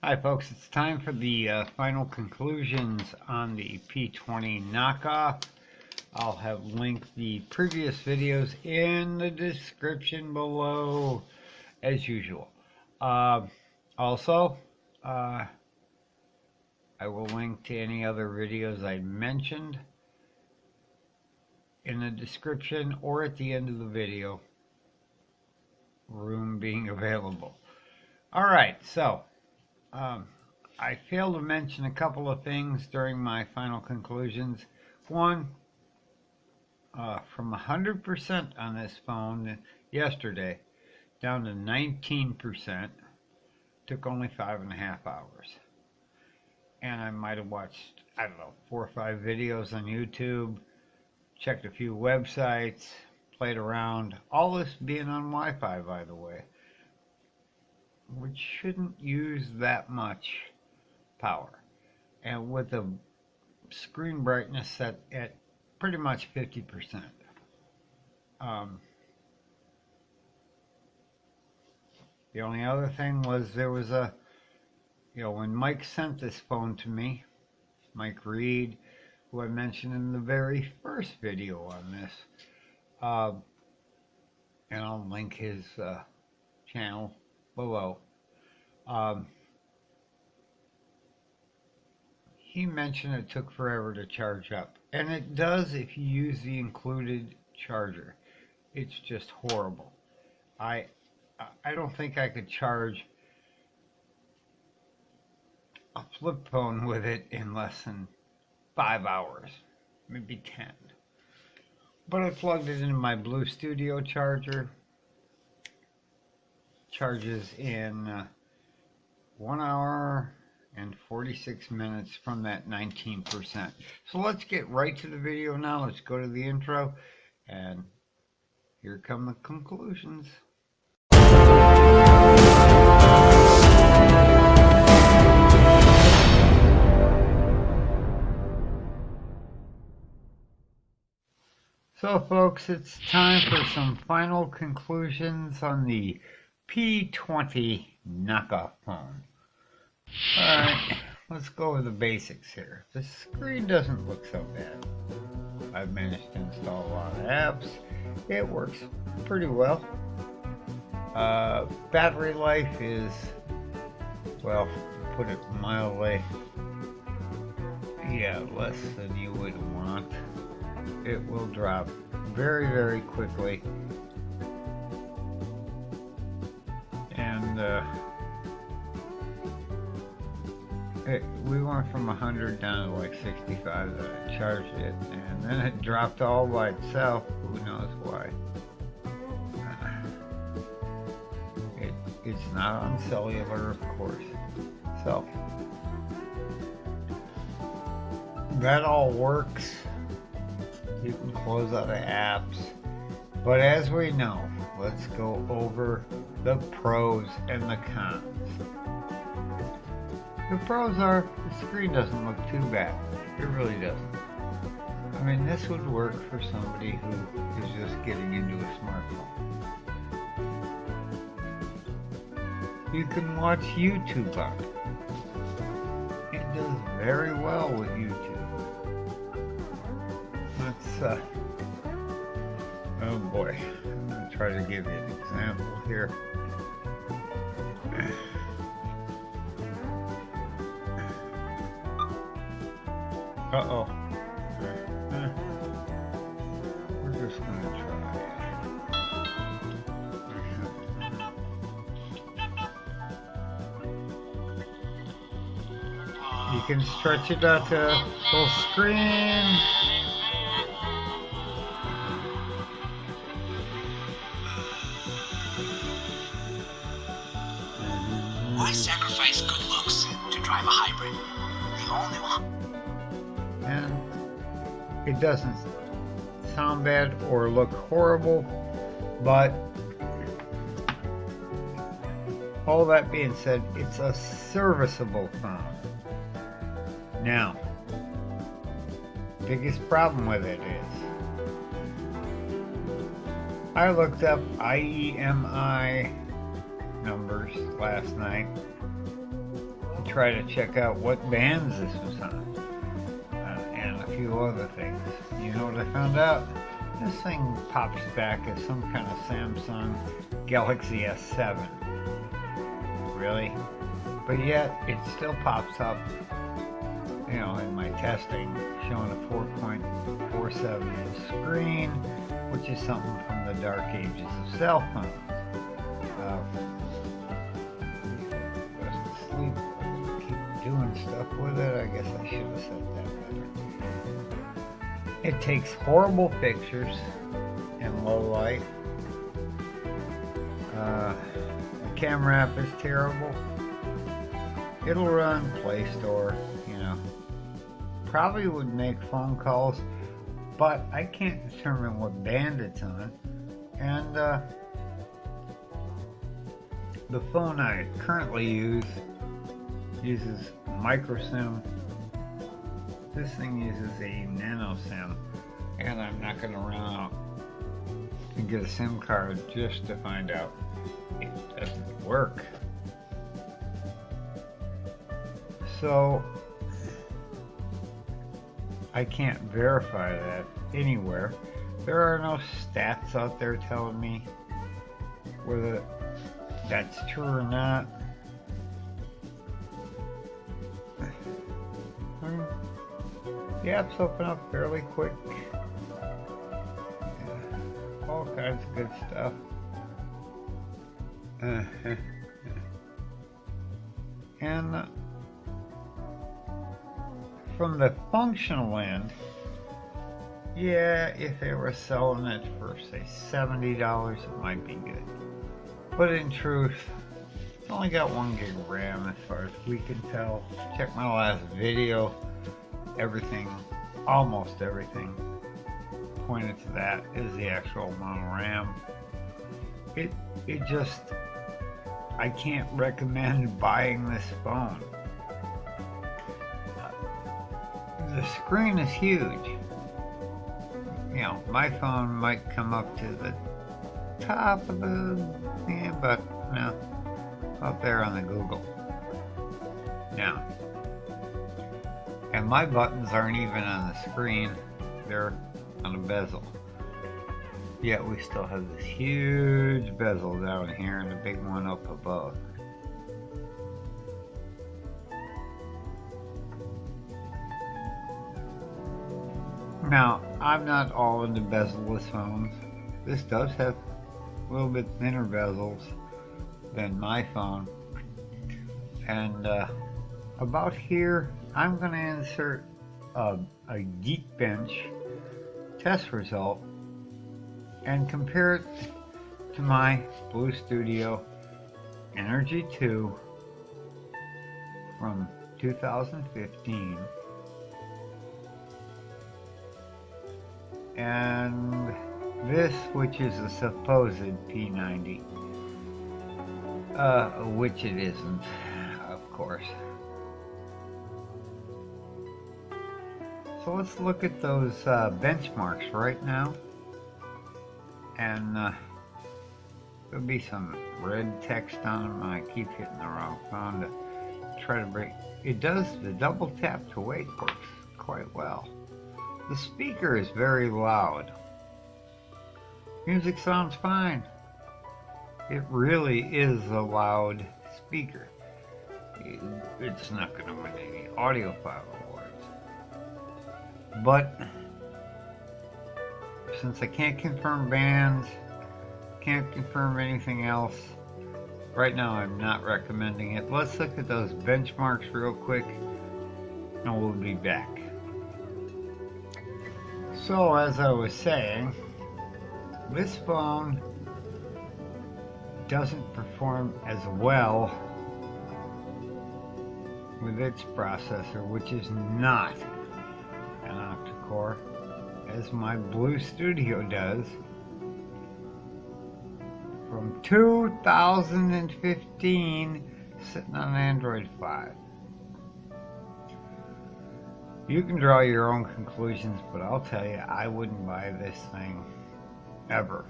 Hi folks, it's time for the final conclusions on the P20 Knockoff. I'll have linked the previous videos in the description below as usual. Also, I will link to any other videos I mentioned in the description or at the end of the video, room being available. Alright, so I failed to mention a couple of things during my final conclusions. One, from 100% on this phone yesterday down to 19% took only 5.5 hours. And I might have watched, I don't know, 4 or 5 videos on YouTube, checked a few websites, played around. All this being on Wi-Fi, by the way, which shouldn't use that much power, and with the screen brightness set at pretty much 50%. The only other thing was there was a, when Mike sent this phone to me, Mike Reed, who I mentioned in the very first video on this, and I'll link his channel below. He mentioned it took forever to charge up, and it does if you use the included charger. It's just horrible. I don't think I could charge a flip phone with it in less than 5 hours, maybe 10. But I plugged it into my Blue Studio charger. Charges in 1 hour and 46 minutes from that 19%. So let's get right to the video now. Let's go to the intro, and here come the conclusions. So folks, it's time for some final conclusions on the P20 Knockoff phone. Alright, let's go over the basics here. The screen doesn't look so bad. I've managed to install a lot of apps. It works pretty well. Battery life is, well, put it mildly, yeah, less than you would want. It will drop very, very quickly. And we went from 100 down to like 65 that I charged it, and then it dropped all by itself. Who knows why? It's not on cellular, of course. So that all works. You can close out of apps, but as we know, let's go over the pros and the cons. The pros are the screen doesn't look too bad. It really doesn't. I mean, this would work for somebody who is just getting into a smartphone. You can watch YouTube on it. It does very well with YouTube. Let's, oh boy, I'm going to try to give you an example here. Uh-oh. We're just going to try. You can stretch it out to full screen. Why sacrifice good looks to drive a hybrid? The only one. And it doesn't sound bad or look horrible, but all that being said, it's a serviceable phone. Now, biggest problem with it is, I looked up IEMI numbers last night. try to check out what bands this was on, and a few other things. You know what I found out? This thing pops back as some kind of Samsung Galaxy S7. Really? But yet, it still pops up, you know, in my testing, showing a 4.47 inch screen, which is something from the dark ages of cell phones. Best asleep, keep doing stuff with it. I guess I should have said that better. It takes horrible pictures in low light. The camera app is terrible. It'll run Play Store, you know. Probably would make phone calls, but I can't determine what band it's on. And the phone I currently use uses micro SIM. This thing uses a nano SIM, and I'm not going to run out and get a SIM card just to find out it doesn't work. So I can't verify that anywhere. There are no stats out there telling me whether that's true or not. The apps open up fairly quick. All kinds of good stuff. And from the functional end, yeah, if they were selling it for, say, $70, it might be good. But in truth, it's only got 1 gig of RAM as far as we can tell. Check my last video. Everything, almost everything, pointed to that is the actual amount of RAM. It just, I can't recommend buying this phone. The screen is huge. You know, my phone might come up to the top of the, yeah, but no, up there on the Google. Now, and my buttons aren't even on the screen, they're on a bezel. Yet we still have this huge bezel down here and a big one up above. Now, I'm not all into bezel-less phones. This does have a little bit thinner bezels than my phone. And about here, I'm going to insert a Geekbench test result and compare it to my Blue Studio Energy 2 from 2015 and this, which is a supposed P90, which it isn't, of course. So let's look at those benchmarks right now, and there'll be some red text on them. I keep hitting the wrong phone to try to break. It does, the double tap to wake works quite well. The speaker is very loud. Music sounds fine. It really is a loud speaker. It's not going to win any audiophile awards. But since I can't confirm bands, can't confirm anything else, right now I'm not recommending it. Let's look at those benchmarks real quick and we'll be back. So as I was saying, this phone doesn't perform as well with its processor, which is not an octa-core, as my Blue Studio does from 2015, sitting on Android 5. You can draw your own conclusions, but I'll tell you, I wouldn't buy this thing ever.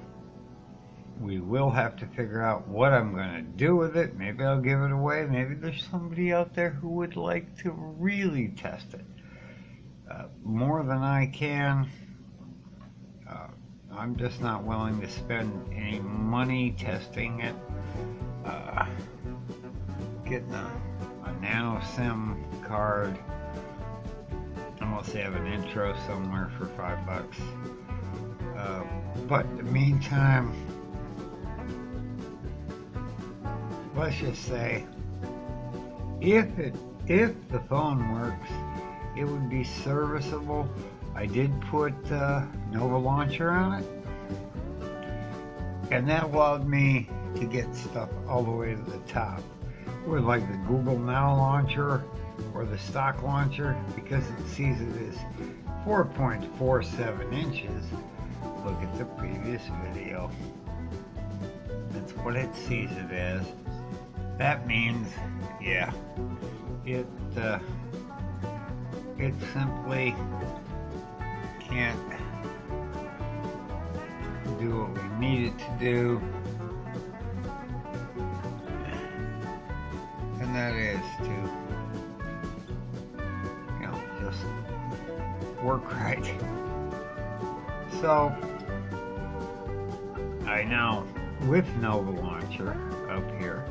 we will have to figure out what I'm going to do with it. Maybe I'll give it away. Maybe there's somebody out there who would like to really test it more than I can. I'm just not willing to spend any money testing it. Getting a nano SIM card. Unless they have an intro somewhere for $5. But in the meantime, let's just say, if the phone works, it would be serviceable. I did put Nova Launcher on it, and that allowed me to get stuff all the way to the top, with like the Google Now launcher or the stock launcher, because it sees it as 4.47 inches. Look at the previous video. That's what it sees it as. That means, yeah, it simply can't do what we need it to do, and that is to, you know, just work right. So I now, with Nova Launcher up here,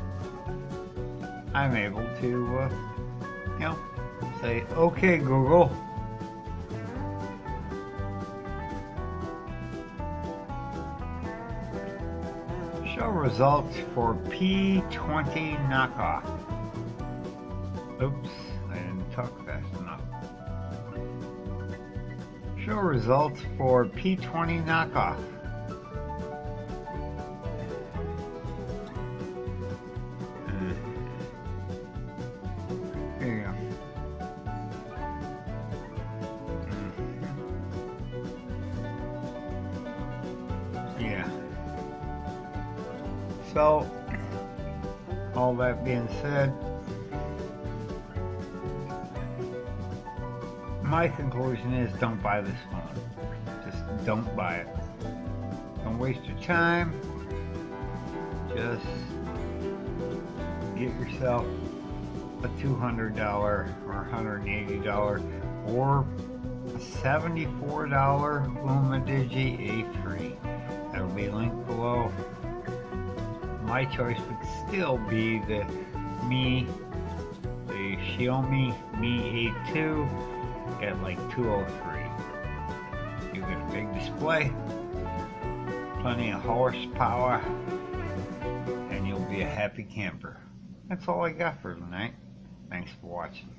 I'm able to, you know, say, okay, Google, show results for P20 Knockoff. Oops, I didn't talk fast enough. Show results for P20 Knockoff. Here you go. Yeah. So, all that being said, my conclusion is don't buy this phone. Just don't buy it. Don't waste your time. Just get yourself a $200 or $180 or a $74 Umidigi A3. That'll be linked below. My choice would still be the Xiaomi Mi A2 at like $203. You get a big display, plenty of horsepower, and you'll be a happy camper. That's all I got for tonight. Thanks for watching.